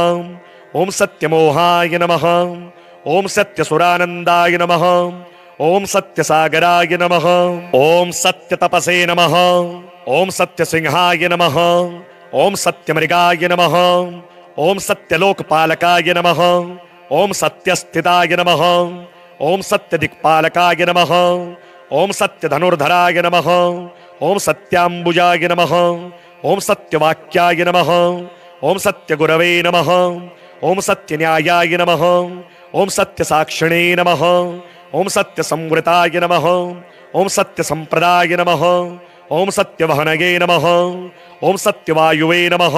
ओम सत्यमोहाय नमः, ओम सत्यसुरानंदाय नमः, ओम सत्यसागराय नमः, ओम सत्यतपसे नमः, ओम सत्यसिंहाय नमः, ओम सत्यमृगाय नमः, ओम सत्यलोकपालकाय नमः, ओम सत्यस्थिताय नमः, ओम सत्यदिक्पालकाय नमः, ओम सत्यधनुर्धराय नमः, ओम सत्याम्बुजाय नमः, ओम सत्यवाक्याय नमः, ओम सत्यगुरवे नमः, ओम सत्यन्यायाय नमः, ओम सत्यसाक्षिणे नमः, ओम सत्यसंवृताय नमः, ओम सत्यसंप्रदाय नमः, ओम सत्यवहनये नमः, ओम सत्यवायुवे नमः,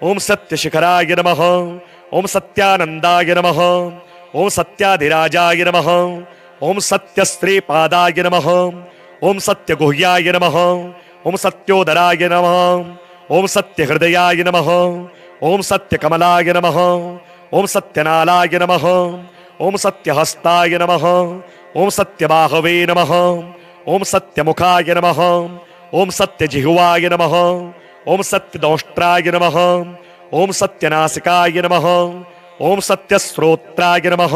ओम सत्यशिखराय नमः, ओम सत्यानंदाय नमः, ओम सत्याधिराजाय नमः, ओम सत्यश्रीपादाय नमः, ओम सत्यगुह्याय नमः, ओम सत्योदराय नमः, ओम सत्यहृदयाय नमः, ओम सत्यकमलाय नमः, ओम सत्यनालाय नमः, ओम सत्यहस्ताय नमः, ओम सत्यबाहवे नमः, ओम सत्यमुखाय नमः, ओम सत्यजिह्वाय नमः, ओम सत्यदंष्ट्राय नमः, ओम सत्यनासिकाय नमः, ओम सत्यश्रोत्राय नमः,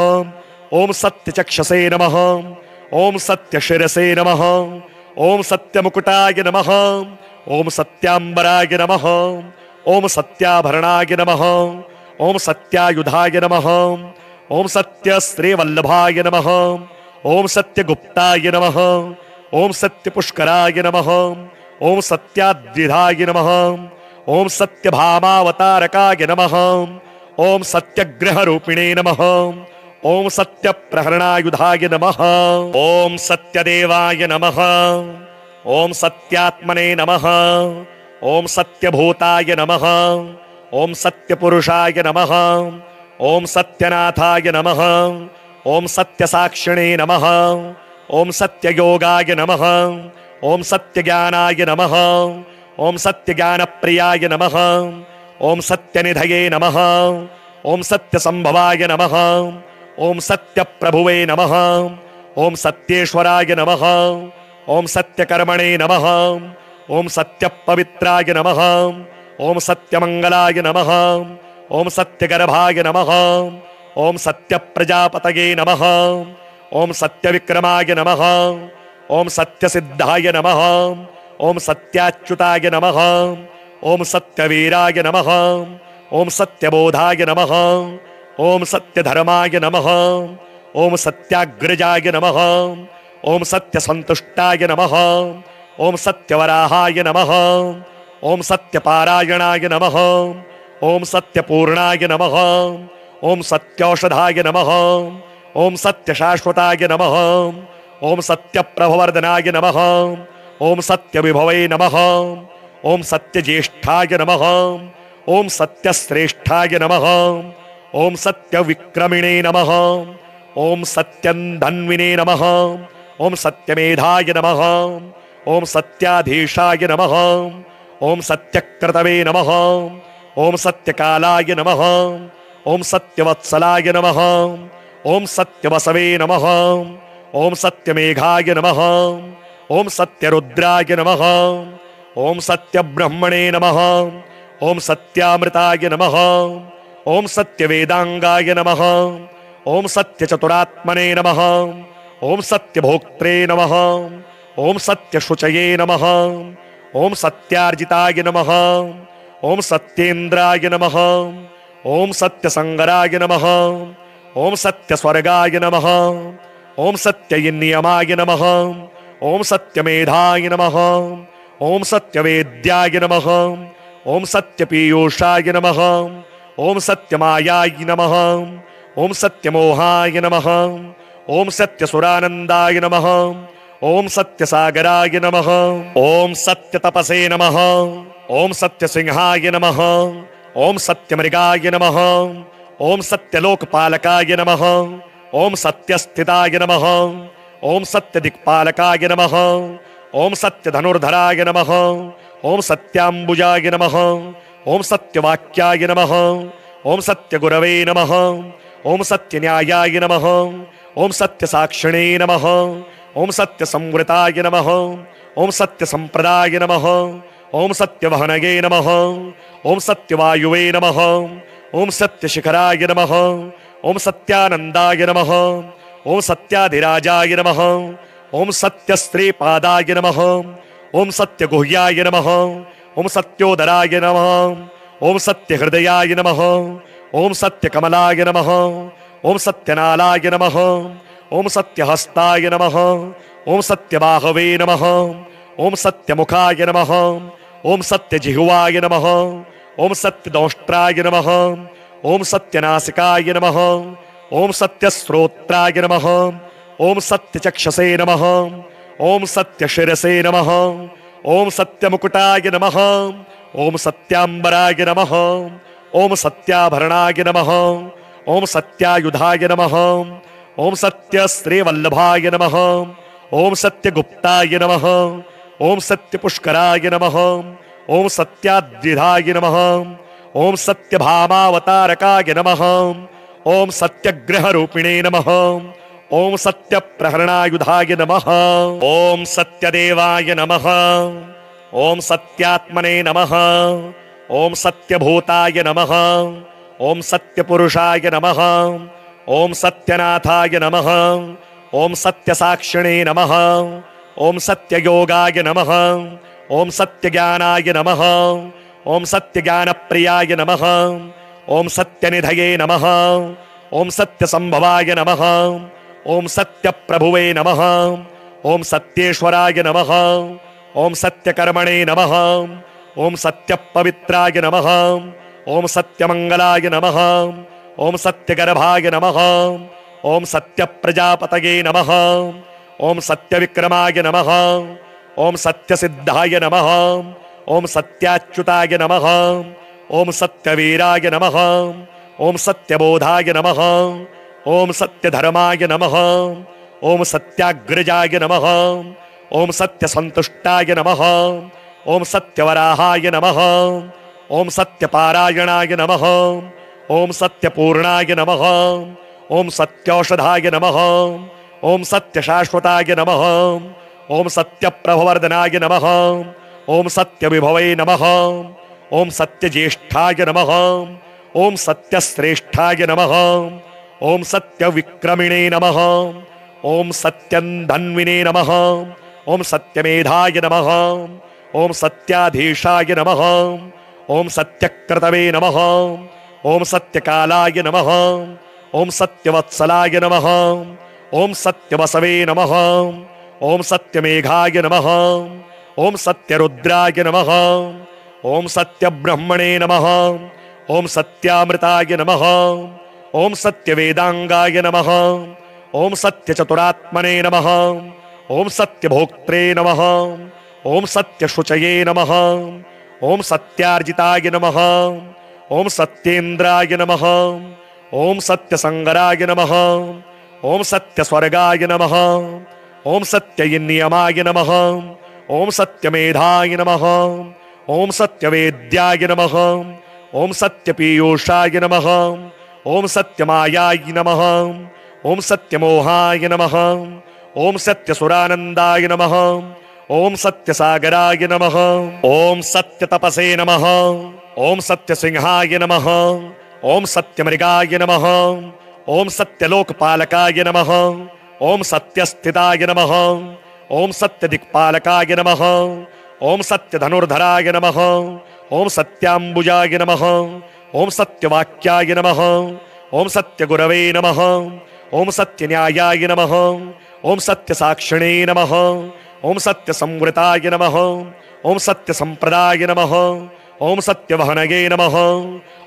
ओम सत्यचक्षसे नमः, ओम सत्यशिरसे नमः, ओम सत्यमुकुटाय नमः, ओम सत्याम्बराय नमः, ओम सत्याभरणाय नमः, ओम सत्यायुधाय नमः, ओम सत्यश्रीवल्लभाय नमः, ओम सत्यगुप्ताय नमः, ओम सत्यपुष्कराय नमः, ओम सत्याद्रिधाय नमः, ओम सत्यभामावतारकाय नमः, ओम सत्यग्रह रूपिणे नमः। ओम सत्य प्रहरणायुधाय नमः। ओम सत्यदेवाय नमः। ओम सत्यात्मने नमः। ओम सत्यभूताय नमः। ओम सत्यपुरुषाय नमः। ओम सत्यनाथाय नमः। ओम सत्यसाक्षिणे नमः। ओम सत्ययोगाय नमः। ओम सत्यज्ञानाय नमः। ओम सत्यज्ञानप्रियाय नमः। ओम सत्यनिधये नमः। ओम सत्यसंभवाय नमः। ओम सत्यप्रभुवे नमः। ओम सत्येश्वराय नमः। ओम सत्यकर्मणे नमः। ओम सत्यपवित्राय नमः। ओम सत्यमंगलाय नमः। ओम सत्यगर्भाय नमः। ओम सत्यप्रजापतये नमः। ओम सत्यविक्रमाय नमः। ओम सत्यसिद्धाय नमः। ओम सत्याच्युताय नमः। ओम सत्यवीराय नमः। ओम सत्यबोधाय नमः। ओम सत्यधर्माय नमः। ओम सत्याग्रजाय नमः। ओम सत्यसंतुष्टाय नमः। ओम सत्यवराहाय नमः। ओम सत्यपारायणाय नमः। ओम सत्यपूर्णाय नमः। ओम सत्यौषधाय नमः। ओम सत्यशाश्वताय नमः। ओम सत्यप्रभवर्धनाय नमः। ओम सत्यविभवे नमः। ओम सत्यज्येष्ठाय नमः। ओम सत्यश्रेष्ठाय नमः। ओम सत्यविक्रमिणे नमः। ओम सत्यन्धन्विने नमः। ओम सत्यमेधाय नमः। ओम सत्याधीशाय नमः। ओम सत्यक्रतवे नमः। ओम सत्यकालाय नमः। ओम सत्यवत्सलाय नमः। ओम सत्यवसवे नमः। ओम सत्यमेघाय नमः। ओम सत्यरुद्राय नमः। ओम सत्यब्रह्मणे नमः। ओम सत्यामृताय नमः। ओम सत्यवेदांगाय नमः। ओम सत्यचतुरात्मने नमः। ओम सत्यभोक्त्रे नमः। ओम सत्यशुचये नमः। ओम सत्यार्जिताय नमः। ओम सत्येन्द्राय नमः। ओम सत्यसंगराय नमः। ओम सत्यस्वर्गाय नमः। ओम सत्यनियमाय नमः। ओम सत्यमेधाय नमः। ओम सत्यवेद्याय नमः। ओम सत्यपीयूषाय नमः। ओम सत्यमायाय नमः। ओम सत्यमोहाय नमः। ओम सत्यसुरानंदाय नमः। ओम सत्यसागराय नमः। ओम सत्यतपसे नमः। ओम सत्यसिंहाय नमः। ओम सत्यमृगाय नमः। ओम सत्यलोकपालकाय नमः। ओम सत्यस्थिताय नमः। ओम सत्यदिक्पालकाय नमः। ओम सत्यधनुर्धराय नमः। ओम सत्याम्बुजाय नमः। ओम सत्यवाक्याय नमः। ओम सत्यगुरवे नमः। ओम सत्यन्यायाय नमः। ओम सत्यसाक्षिणे नमः। ओम सत्यसंवृताय नमः। ओम सत्यसंप्रदाय नमः। ओम सत्यवहनये नमः। ओम सत्यवायुवे नमः। ओम सत्यशिखराय नमः। ओम सत्यानंदाय नमः। ओम सत्याधिराजाय नमः। ओम सत्यस्त्रीपादाय नमः। ओम सत्यगुह्याय नमः। ओम सत्योदराय नमः। ओम सत्यहृदयाय नमः। ओम सत्यकमलाय नमः। ओम सत्यनालाय नमः। ओम सत्यहस्ताय नमः। ओम सत्यबाहवे नमः। ओम सत्यमुखाय नमः। ओम सत्यजिह्वाय नमः। ओम सत्यदंष्ट्राय नमः। ओम सत्यनासिकाय नमः। ओम सत्यश्रोत्राय नमः। ओम सत्यचक्षसे नमः। ओम सत्यशिरसे नमः। ओम सत्यमुकुटाय नमः। ओम सत्याम्बराय नमः। ओम सत्याभरणाय नमः। ओम सत्यायुधाय नमः। ओम सत्यश्रीवल्लभाय नमः। ओम सत्यगुप्ताय नमः। ओम सत्यपुष्कराय नमः। ओम सत्याद्रिधाय नमः। ओम सत्यभामावतारकाय नमः। ओम सत्यग्रह रूपिणे नमः। ओम सत्यप्रहरणायुधाय नमः। ओम सत्यदेवाय नमः। ओम सत्यात्मने नमः। ओम सत्यभूताय नमः। ओम सत्यपुरुषाय नमः। ओम सत्यनाथाय नमः। ओम सत्यसाक्षिणे नमः। ओम सत्ययोगाय नमः। ओम सत्यज्ञानाय नमः। ओम सत्यज्ञानप्रियाय नमः। ओम सत्यनिधये नमः। ओम सत्यसंभवाय नमः। ओम सत्यप्रभुवे नमः। ओम सत्येश्वराय नमः। ओम सत्यकर्मणे नमः। ओम सत्यपवित्राय नमः। ओम सत्यमंगलाय नमः। ओम सत्यगर्भाय नमः। ओम सत्यप्रजापतये नमः। ओम सत्यविक्रमाय नमः। ओम सत्यसिद्धाय नमः। ओम सत्याच्युताय नमः। ओम सत्यवीराय नमः। ओम सत्यबोधाय नमः। ओम सत्यधर्माय नमः। ओम सत्याग्रजाय नमः। ओम सत्यसंतुष्टाय नमः। ओम सत्यवराहाय नमः। ओम सत्यपारायणाय नमः। ओम सत्यपूर्णाय नमः। ओम सत्यौषधाय नमः। ओम सत्यशाश्वताय नमः। ओम सत्यप्रभवर्धनाय नमः। ओम सत्यविभवे नमः। ओम सत्यज्येष्ठाय नमः। ओम सत्यश्रेष्ठाय नमः। ओम सत्यविक्रमिणे नमः। ओम सत्यन्धन्विने नमः। ओम सत्यमेधाय नमः। ओम सत्याधीशाय नमः। ओम सत्यक्रतवे नमः। ओम सत्यकालाय नमः। ओम सत्यवत्सलाय नमः। ओम सत्यवसवे नमः। ओम सत्यमेघाय नमः। ओम सत्यरुद्राय नमः। ओम सत्यब्रह्मणे नमः। ओम सत्यामृताय नमः। ओम सत्यवेदांगाय नमः। ओम सत्यचतुरात्मने नमः। ओम सत्यभोक्त्रे नमः। ओम सत्यशुचये नमः। ओम सत्यार्जिताय नमः। ओम सत्येन्द्राय नमः। ओम सत्यसंगराय नमः। ओम सत्यस्वर्गाय नमः। ओम सत्यनियमाय नमः। ओम सत्यमेधाय नमः। ओम सत्यवेद्याय नमः। ओम सत्यपीयूषाय नमः। ओम सत्यमायाय नमः। ओम सत्यमोहाय नमः। ओम सत्यसुरानंदाय नमः। ओम सत्यसागराय नमः। ओम सत्यतपसे नमः। ओम सत्यसिंहाय नमः। ओम सत्यमृगाय नमः। ओम सत्यलोकपालकाय नमः। ओम सत्यस्थिताय नमः। ओम सत्यदिक्पालकाय नमः। ओम सत्यधनुर्धराय नमः। ओम सत्याम्बुजाय नमः। ओम सत्यवाक्याय नमः। ओम सत्यगुरवे नमः। ओम सत्यन्यायाय नमः। ओम सत्यसाक्षिणे नमः। ओम सत्यसंवृताय नमः। ओम सत्यसंप्रदाय नमः। ओम सत्यवहनये नमः।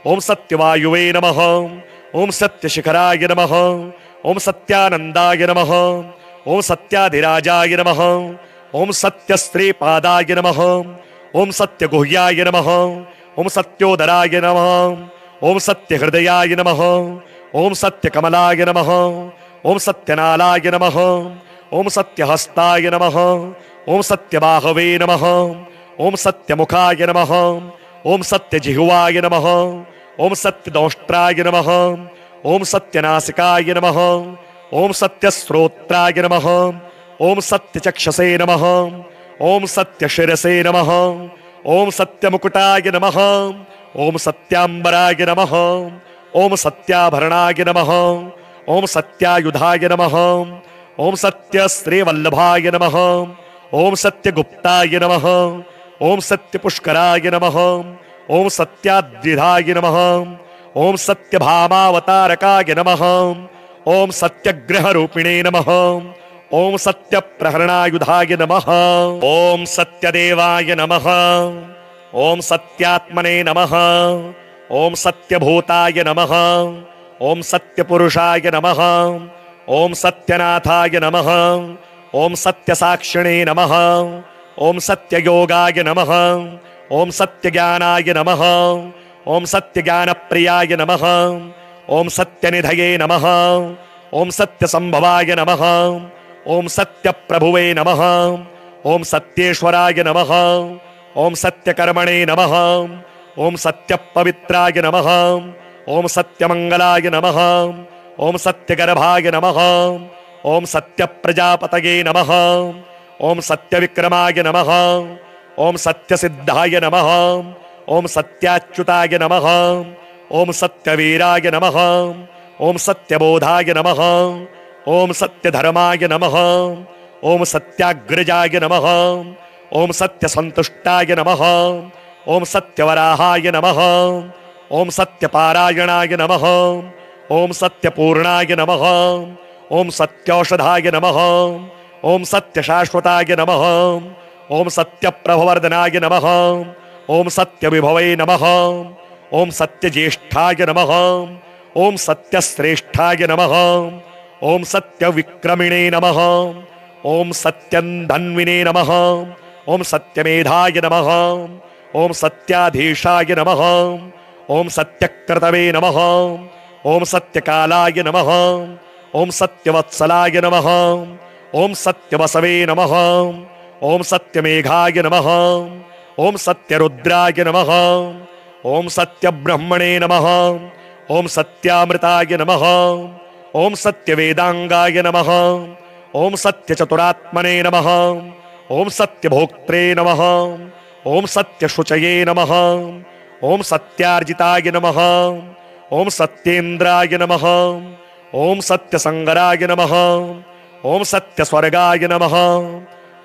ओम सत्यवायुवे नमः। ओम सत्यशिखराय नमः। ओम सत्यानंदाय नमः। ओम सत्याधिराजाय नमः। ओम सत्यश्रीपादाय नमः। ओम सत्यगुह्याय नमः। ओम सत्योदराय नमः। ओम सत्यहृदयाय नमः। ओम सत्यकमलाय नमः। ओम सत्यनालाय नमः। ओम सत्यहस्ताय नमः। ओम सत्यबाहवे नमः। ओम सत्यमुखाय नमः। ओम सत्यजिह्वाय नमः। ओम सत्यदंष्ट्राय नमः। ओम सत्यनासिकाय नमः। ओम सत्यश्रोत्राय नमः। ओम सत्यचक्षसे नमः। ओम सत्यशिरसे नमः। ओम सत्यमुकुटाय नमः। ओम सत्याम्बराय नमः। ओम सत्याभरणाय नमः। ओम सत्यायुधाय नमः। ओम सत्यश्रीवल्लभाय नमः। ओम सत्यगुप्ताय नमः। ओम सत्यपुष्कराय नमः। ओम सत्याद्रिधाय नमः। ओम सत्यभामावतारकाय नमः। ओम सत्यग्रहरूपिणे नमः। ओम सत्यप्रहरणायुधाय नमः। ओम सत्यदेवाय नमः। ओम सत्यात्मने नमः। ओम सत्यभूताय नमः। ओम सत्यपुरुषाय नमः। ओम सत्यनाथाय नमः। ओम सत्यसाक्षिणे नमः। ओम सत्ययोगाय नमः। ओम सत्यज्ञानाय नमः। ओम सत्यज्ञानप्रियाय नमः। ओम सत्यनिधये नमः। ओम सत्यसंभवाय नमः। ओम सत्यप्रभुवे नमः। ओम सत्येश्वराय नमः। ओम सत्यकर्मणे नमः। ओम सत्यपवित्राय नमः। ओम सत्यमंगलाय नमः। ओम सत्यगर्भाय नमः। ओम सत्यप्रजापतये नमः। ओम सत्यविक्रमाय नमः। ओम सत्यसिद्धाय नमः। ओम सत्याच्युताय नमः। ओम सत्यवीराय नमः। ओम सत्यबोधाय नमः। ओम सत्यधर्माय नमः। ओम सत्याग्रजाय नमः। ओम सत्यसंतुष्टाय नमः। ओम सत्यवराहाय नमः। ओम सत्यपारायणाय नमः। ओम सत्यपूर्णाय नमः। ओम सत्यौषधाय नमः। ओम सत्यशाश्वताय नमः। ओम सत्यप्रभवर्धनाय नमः। ओम सत्यविभवे नमः। ओम सत्यज्येष्ठाय नमः। ओम सत्यश्रेष्ठाय नमः। ओम सत्यविक्रमिणे नमः। ओम सत्यन्धन्विने नमः। ओम सत्यमेधाय नमः। ओम सत्याधीशाय नमः। ओम सत्यक्रतवे नमः। ओम सत्यकालाय नमः। ओम सत्यवत्सलाय नमः। ओम सत्यवसवे नमः। ओम सत्यमेघाय नमः। ओम सत्यरुद्राय नमः। ओम सत्यब्रह्मणे नमः। ओम सत्यामृताय नमः। ओम सत्यवेदांगाय नमः। ओम सत्यचतुरात्मने नमः। ओम सत्यभोक्त्रे नमः। ओम सत्यशुचये नमः। ओम सत्यार्जिताय नमः। ओम सत्येन्द्राय नमः। ओम सत्यसंगराय नमः। ओम सत्यस्वर्गाय नमः।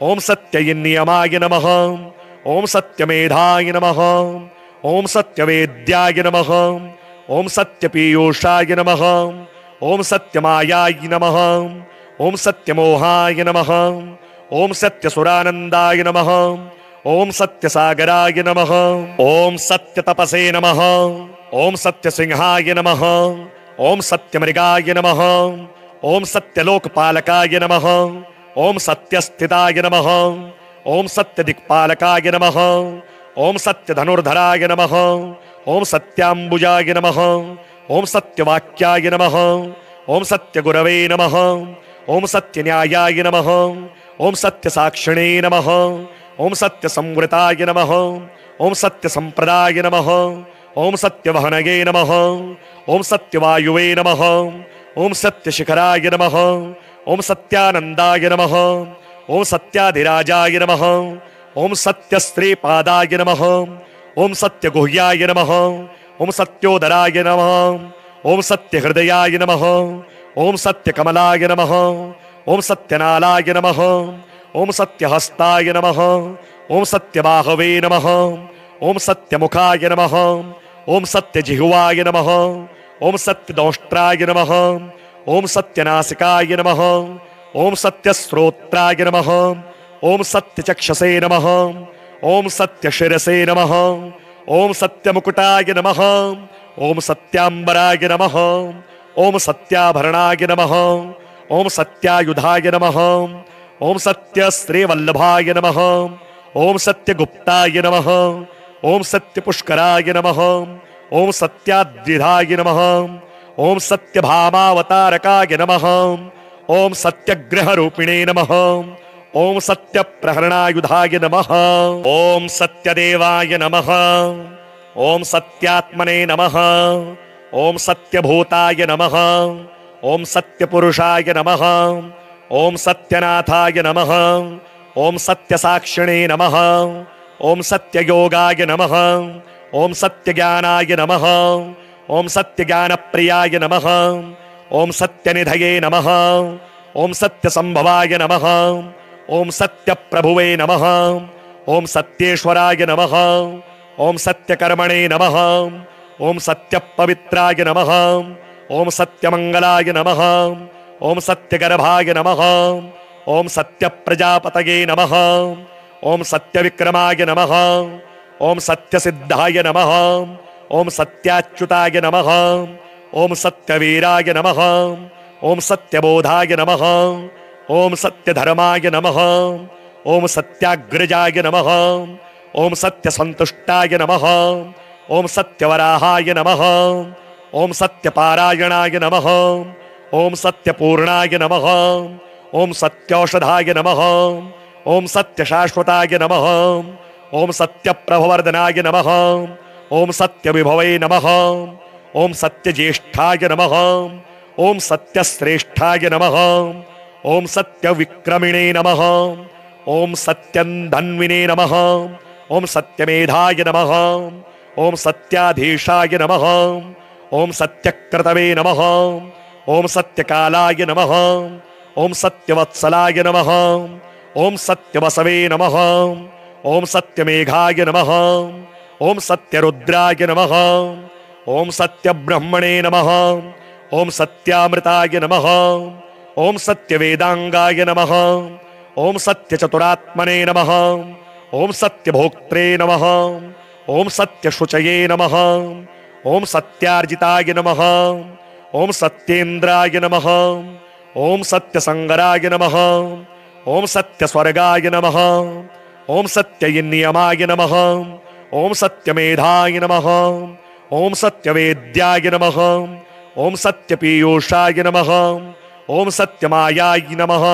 ओम सत्यनियमाय नमः। ओम सत्यमेधाय नमः। ओम सत्यवेद्याय नमः। ओम सत्यपीयूषाय नमः। ओम सत्यमायाय नमः। ओम सत्यमोहाय नमः। ओम सत्यसुरानंदाय नमः। ओम सत्यसागराय नमः। ओम सत्यतपसे नमः। ओम सत्यसिंहाय नमः। ओम सत्यमृगाय नमः। ओम सत्यलोकपालकाय नमः। ओम सत्यस्थिताय नमः। ओम सत्यदिक्पालकाय नमः। ओम सत्यधनुर्धराय नमः। ओम सत्याम्बुजाय नमः। ओम सत्यवाक्याय नमः। ओम सत्यगुरवे नमः। ओम सत्यन्यायाय नमः। ओम सत्यसाक्षिणे नमः। ओम सत्यसंवृताय नमः। ओम सत्यसंप्रदाय नमः। ओम सत्यवहनगे नमः। ओम सत्यवायुवे नमः। ओम सत्यशिखराय नमः। ओम सत्यानंदाय नमः। ओम सत्याधिराजाय नमः। ओम सत्यस्त्रीपादाय नमः। ओम सत्यगुह्याय नमः। ओम सत्योदराय नमः। ओम सत्यहृदयाय नमः। ओम सत्यकमलाय नमः। ओम सत्यनालाय नमः। ओम सत्यहस्ताय नमः। ओम सत्यबाहवे नमः। ओम सत्यमुखाय नमः। ओम सत्यजिह्वाय नमः। ओम सत्यदंष्ट्राय नमः। ओम सत्यनासिकाय नमः। ओम सत्यश्रोत्राय नमः। ओम सत्यचक्षसे नमः। ओम सत्यशिरसे नमः। ओम सत्यमुकुटाय नमः। ओम सत्याम्बराय नमः। ओम सत्याभरणाय नमः। ओम सत्यायुधाय नमः। ओम सत्यश्रीवल्लभाय नमः। ओम सत्यगुप्ताय नमः। ओम सत्यपुष्कराय नमः। ओम सत्याद्रिधाय नमः। ओम सत्यभामावतारकाय नमः। ओम सत्यग्रहरूपिणे नमः। ओम सत्यप्रहरणायुधाय नमः। ओम सत्यदेवाय नमः। ओम सत्यात्मने नमः। ओम सत्यभूताय नमः। ओम सत्यपुरुषाय नमः। ओम सत्यनाथाय नमः। ओम सत्यसाक्षिणे नमः। ओम सत्ययोगाय नमः। ओम सत्यज्ञानाय नमः। ओम सत्यज्ञानप्रियाय नमः। ओम सत्यनिधये नमः। ओम सत्यसंभवाय नमः। ओम सत्यप्रभुवे नमः। ओम सत्येश्वराय नमः। ओम सत्यकर्मणे नमः। ओम सत्यपवित्राय नमः। ओम सत्यमंगलाय नमः। ओम सत्यगर्भाय नमः। ओम सत्यप्रजापतये नमः। ओम सत्यविक्रमाय नमः। ओम सत्यसिद्धाय नमः। ओम सत्याच्युताय नमः। ओम सत्यवीराय नमः। ओम सत्यबोधाय नमः। ओम सत्यधर्माय नमः। ओम सत्याग्रजाय नमः। ओम सत्यसंतुष्टाय नमः। ओम सत्यवराहाय नमः। ओम सत्यपारायणाय नमः। ओम सत्यपूर्णाय नमः। ओम सत्यौषधाय नमः। ओम सत्यशाश्वताय नमः। ओम सत्यप्रभवर्धनाय नमः। ओम सत्यविभवे नमः। ओम सत्यज्येष्ठाय नमः। ओम सत्यश्रेष्ठाय नमः। ओम सत्यविक्रमिणे नमः। ओम सत्यन्धन्विने नमः। ओम सत्यमेधाय नमः। ओम सत्याधीशाय नमः। ओम सत्यक्रतवे नमः। ओम सत्यकालाय नमः। ओम सत्यवत्सलाय नमः। ओम सत्यवसवे नमः। ओम सत्यमेघाय नमः। ओम सत्यरुद्राय नमः। ओम सत्यब्रह्मणे नमः। ओम सत्यामृताय नमः। ओम सत्यवेदांगाय नमः। ओम सत्यचतुरात्मने नमः। ओम सत्यभोक्त्रे नमः। ओम सत्यशुचये नमः। ओम सत्यार्जिताय नमः। ओम सत्येन्द्राय नमः। ओम सत्यसंगराय नमः। ओम सत्यस्वर्गाय नमः। ओम सत्यनियमाय नमः। ओम सत्यमेधाय नमः। ओम सत्यवेद्याय नमः। ओम सत्यपीयूषाय नमः। ओम सत्यमायाय नमः।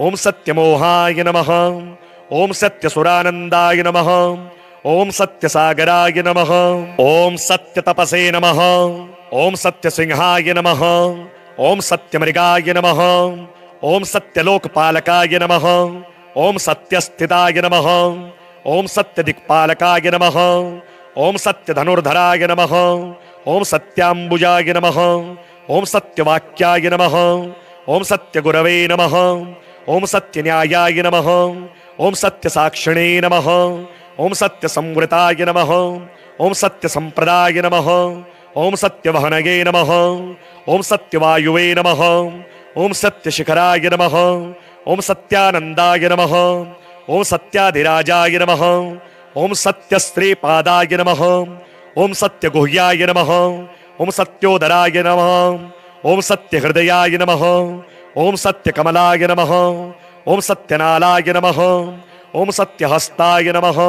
ओम सत्यमोहाय नमः। ओम सत्यसुरानंदाय नमः। ओम सत्यसागराय नमः। ओम सत्यतपसे नमः। ओम सत्यसिंहाय नमः। ओम सत्यमृगाय नमः। ओम सत्यलोकपालकाय नमः। ओम सत्यस्थिताय नमः। ओम सत्यदिक्पालकाय नमः। ओम सत्यधनुर्धराय नमः। ओम सत्याम्बुजाय नमः। ओम सत्यवाक्याय नमः। ओम सत्यगुरवे नमः। ओम सत्यन्यायाय नमः। ओम सत्यसाक्षिणे नमः। ओम सत्यसंवृताय नमः। ओम सत्यसंप्रदाय नमः। ओम सत्यवहनये नमः। ओम सत्यवायुवे नमः। ओम सत्यशिखराय नमः। ओम सत्यानंदाय नमः। ओम सत्याधिराजाय नमः। ओम सत्यस्त्रीपादाय नमः। ओम सत्यगुह्याय नमः। ओम सत्योदराय नमः। ओम सत्यहृदयाय नमः। ओम सत्यकमलाय नमः। ओम सत्यनालाय नमः। ओम सत्यहस्ताय नमः।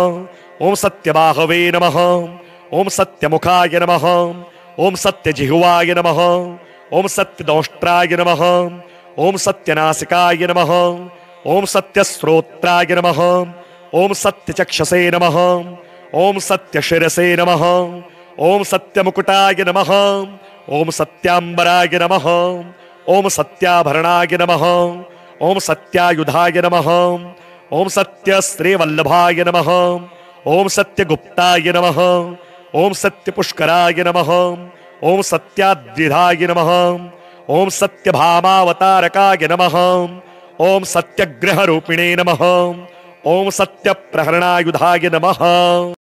ओम सत्यबाहवे नमः। ओम सत्यमुखाय नमः। ओम सत्यजिह्वाय नमः। ओम सत्यदंष्ट्राय नमः। ओम सत्यनासिकाय नमः। ओम सत्यश्रोत्राय नमः। ओम सत्यचक्षसे नमः। ओम सत्यशिरसे नमः। ओम सत्यमुकुटाय नमः। ओम सत्याम्बराय नमः। ओम सत्याभरणाय नमः। ओम सत्यायुधाय नमः। ओम सत्यश्रीवल्लभाय नमः। ओम सत्यगुप्ताय नमः। ओम सत्यपुष्कराय नमः। ओम सत्याद्विधाय नमः। ओम सत्यभामावतारकाय नमः। ओम सत्यग्रहरूपिणे नमः। ओम सत्यप्रहरणायुधाय नमः।